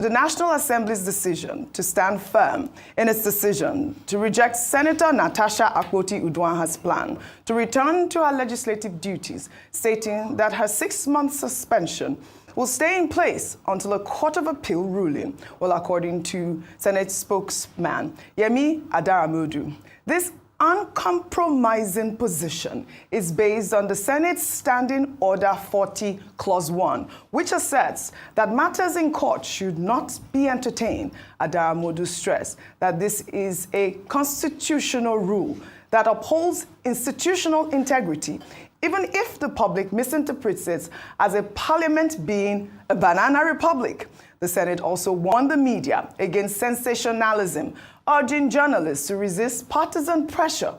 The National Assembly's decision to stand firm in its decision to reject Senator Natasha Akpoti-Uduaghan's plan to return to her legislative duties, stating that her 6-month suspension will stay in place until a Court of Appeal ruling. Well, according to Senate spokesman Yemi Adaramodu, this uncompromising position is based on the Senate's Standing Order 40, Clause 1, which asserts that matters in court should not be entertained. Adaramodu stressed that this is a constitutional rule that upholds institutional integrity, even if the public misinterprets it as a parliament being a banana republic. The Senate also warned the media against sensationalism, urging journalists to resist partisan pressure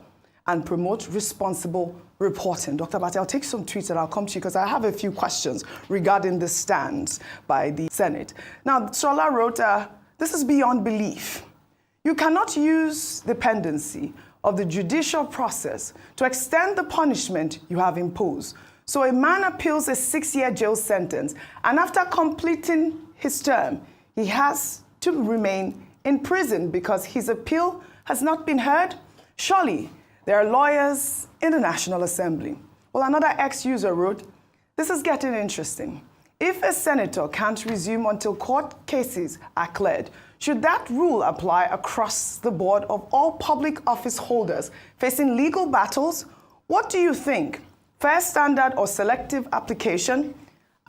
and promote responsible reporting. Dr. Bati, I'll take some tweets and I'll come to you because I have a few questions regarding the stance by the Senate. Now, Sola wrote, this is beyond belief. You cannot use the pendency of the judicial process to extend the punishment you have imposed. So a man appeals a 6-year jail sentence, and after completing his term, he has to remain in prison because his appeal has not been heard? Surely there are lawyers in the National Assembly. Well, another ex-user wrote, this is getting interesting. If a senator can't resume until court cases are cleared, should that rule apply across the board of all public office holders facing legal battles? What do you think? Fair standard or selective application?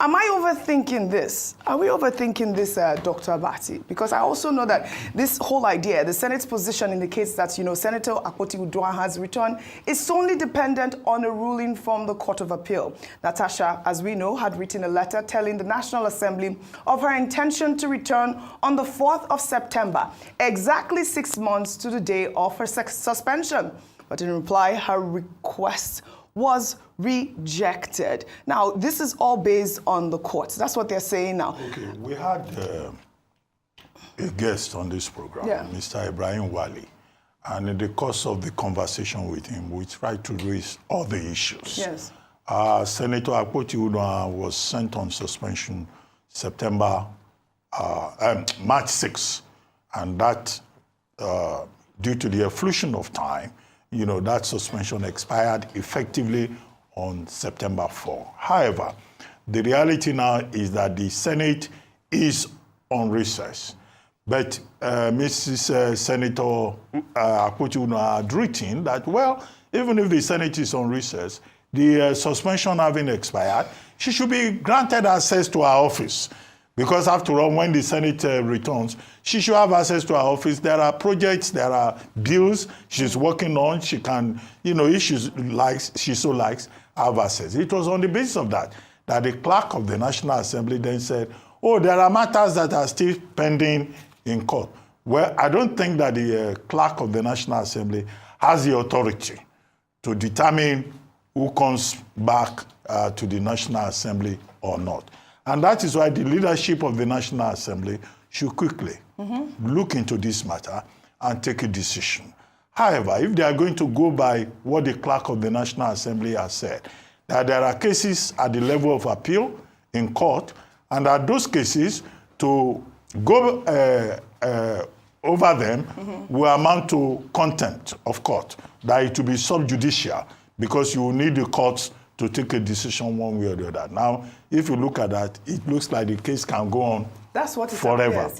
Am I overthinking this? Are we overthinking this, Dr. Bati? Because I also know that this whole idea, the Senate's position indicates that, Senator Akpoti-Uduaghan's return is solely dependent on a ruling from the Court of Appeal. Natasha, as we know, had written a letter telling the National Assembly of her intention to return on the 4th of September, exactly 6 months to the day of her suspension. But in reply, her request was rejected. Now, this is all based on the courts. That's what they're saying now. Okay, we had a guest on this program, Mr. Ibrahim Wali, and in the course of the conversation with him, we tried to raise all the issues. Yes. Senator Akpoti-Uduaghan was sent on suspension March 6, and that, due to the efflution of time, that suspension expired effectively on September 4. However, the reality now is that the Senate is on recess. But Mrs. Senator Akpoti-Uduaghan had written that, well, even if the Senate is on recess, the suspension having expired, she should be granted access to her office. Because after all, when the Senate returns, she should have access to her office. There are projects, there are bills she's working on. She can, if she so likes, have access. It was on the basis of that the clerk of the National Assembly then said, oh, there are matters that are still pending in court. Well, I don't think that the clerk of the National Assembly has the authority to determine who comes back to the National Assembly or not. And that is why the leadership of the National Assembly should quickly look into this matter and take a decision. However, if they are going to go by what the clerk of the National Assembly has said, that there are cases at the level of appeal in court, and that those cases to go over them will amount to contempt of court, that it will be subjudicial, because you will need the courts to take a decision one way or the other. Now, if you look at that, it looks like the case can go on forever.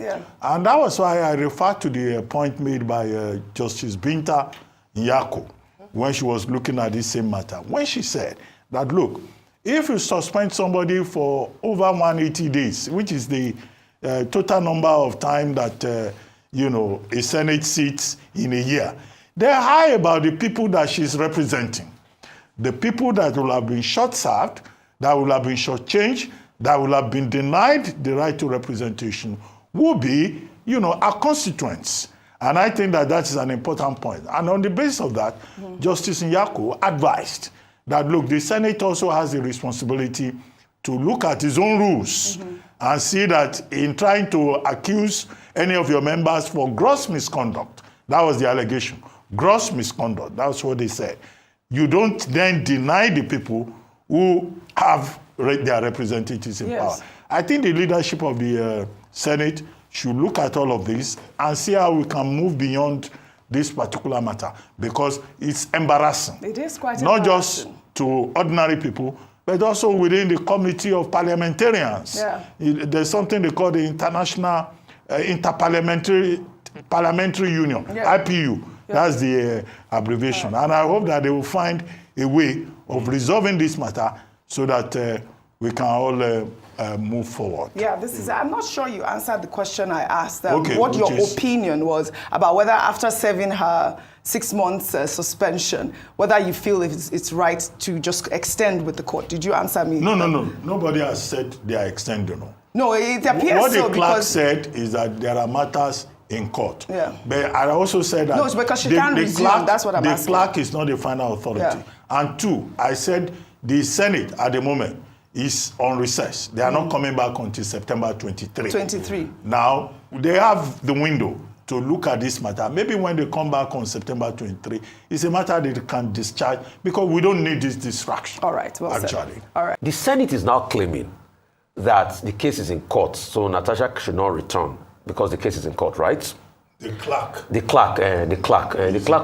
And that was why I referred to the point made by Justice Binta Nyako when she was looking at this same matter. When she said that, look, if you suspend somebody for over 180 days, which is the total number of time that, a Senate sits in a year, they're high about the people that she's representing. The people that will have been short-served, that will have been short-changed, that will have been denied the right to representation will be, our constituents. And I think that that is an important point. And on the basis of that, Justice Nyako advised that, look, the Senate also has the responsibility to look at its own rules and see that in trying to accuse any of your members for gross misconduct, that was the allegation, gross misconduct, that's what they said. You don't then deny the people who have their representatives in power. I think the leadership of the Senate should look at all of this and see how we can move beyond this particular matter, because it's embarrassing. It is quite not embarrassing. just to ordinary people, but also within the committee of parliamentarians. Yeah. There's something they call the International Parliamentary Union, IPU. Yeah. That's the abbreviation. And I hope that they will find a way of resolving this matter so that we can all move forward. Yeah, I'm not sure you answered the question I asked. Okay, what your opinion was about whether after serving her 6 months suspension, whether you feel it's right to just extend with the court. Did you answer me? No. Nobody has said they are extending. No, it appears what so the clerk said is that there are matters in court. Yeah. But I also said that... No, it's because she can't resume. That's what I'm asking. The clerk is not the final authority. Yeah. And two, I said the Senate at the moment is on recess. They are not coming back until September 23. 23. Now, they have the window to look at this matter. Maybe when they come back on September 23, it's a matter they can discharge, because we don't need this distraction. All right, well actually. Said. All right. The Senate is now claiming that the case is in court, so Natasha should not return because the case is in court, right? The clerk. The clerk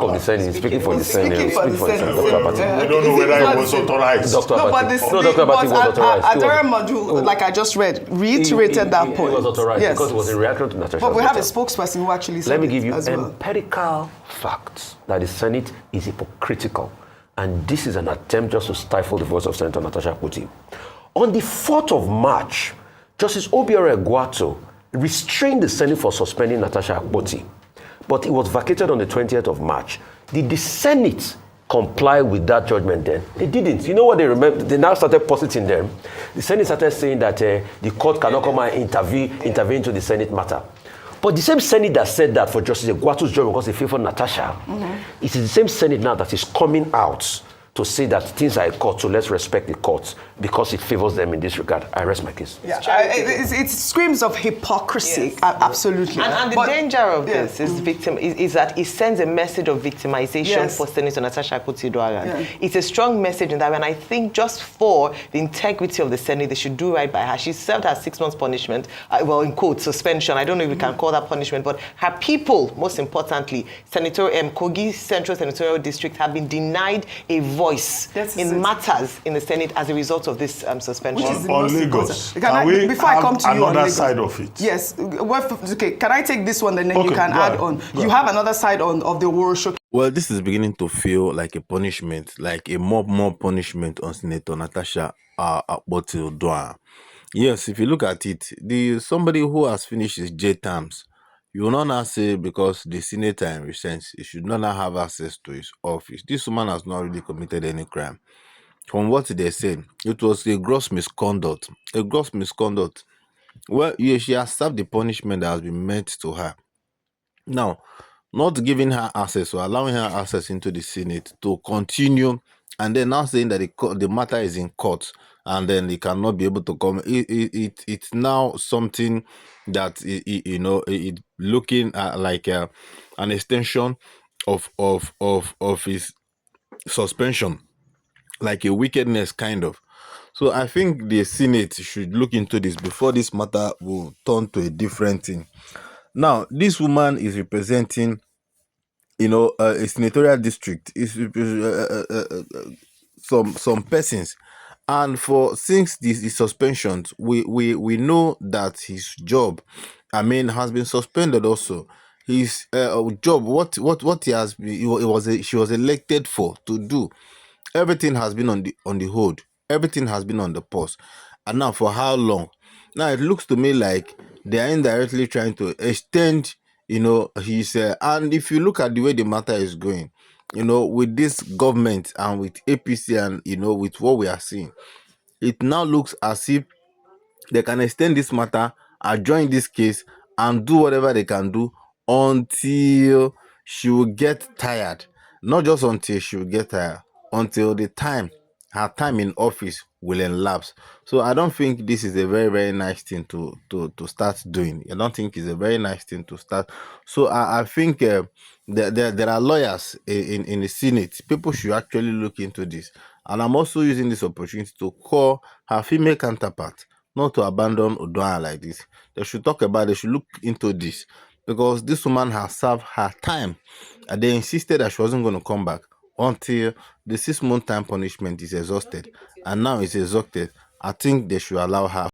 of the Senate is speaking for the Senate. Speaking for the Senate. Dr. Abati. I don't know whether it was authorized. Dr. No, but Dr. Abati was authorized. Adara Madu, like I just read, reiterated that point. It was authorized because it was in reaction to Natasha. But we have a spokesperson who actually said Let me give you as well. empirical facts that the Senate is hypocritical, and this is an attempt just to stifle the voice of Senator Natasha Akpoti. On the 4th of March, Justice Obiora Egwato restrained the Senate for suspending Natasha Akpoti, but it was vacated on the 20th of March. Did the Senate comply with that judgment then? They didn't. You know what they remember? They now started positing them. The Senate started saying that the court cannot come and intervene to the Senate matter. But the same Senate that said that for Justice Egwato's judgment because they favored Natasha, it is the same Senate now that is coming out to say that things are a court, so let's respect the courts because it favors them in this regard. I rest my case. Yeah, it screams of hypocrisy, yes. Absolutely. And the danger of this is that it sends a message of victimization for Senator Natasha Akpoti-Uduaghan. Yeah. It's a strong message in that, and I think just for the integrity of the Senate, they should do right by her. She served her 6 months punishment, well, in quote, suspension. I don't know if we can call that punishment, but her people, most importantly, Senator Kogi Central Senatorial District, have been denied a voice in matters in the Senate as a result of this suspension. On Lagos, can we have another side of it? Yes. Okay, can I take this one, then you can add on? You have another side of the Woroshoki. Well, this is beginning to feel like a punishment, like a more punishment on Senator Natasha Akpoti-Uduaghan. Yes, if you look at it, somebody who has finished his J terms, you will not now say because the senator in recess, he should not now have access to his office. This woman has not really committed any crime. From what they said, it was a gross misconduct. A gross misconduct. Well, she has served the punishment that has been meant to her. Now, not giving her access or allowing her access into the Senate to continue, and then now saying that the matter is in court and then he cannot be able to come. It's now something that it looking at like an extension of his suspension, like a wickedness kind of. So I think the Senate should look into this before this matter will turn to a different thing. Now, this woman is representing, a senatorial district, is some persons, and since the suspensions, we know that his job, has been suspended also. His job, what he has been, she was elected for to do. Everything has been on the hold. Everything has been on the pause. And now for how long? Now it looks to me like they are indirectly trying to extend, his and if you look at the way the matter is going, with this government and with APC and with what we are seeing, it now looks as if they can extend this matter, adjourn this case, and do whatever they can do until she will get tired. Not just until she will get tired, until her time in office will elapse. So I don't think this is a very, very nice thing to start doing. I don't think it's a very nice thing to start. So I think there are lawyers in the Senate. People should actually look into this. And I'm also using this opportunity to call her female counterpart, not to abandon Oduan like this. They should talk about, they should look into this, because this woman has served her time and they insisted that she wasn't going to come back until the 6-month time punishment is exhausted, and now it's exhausted. I think they should allow her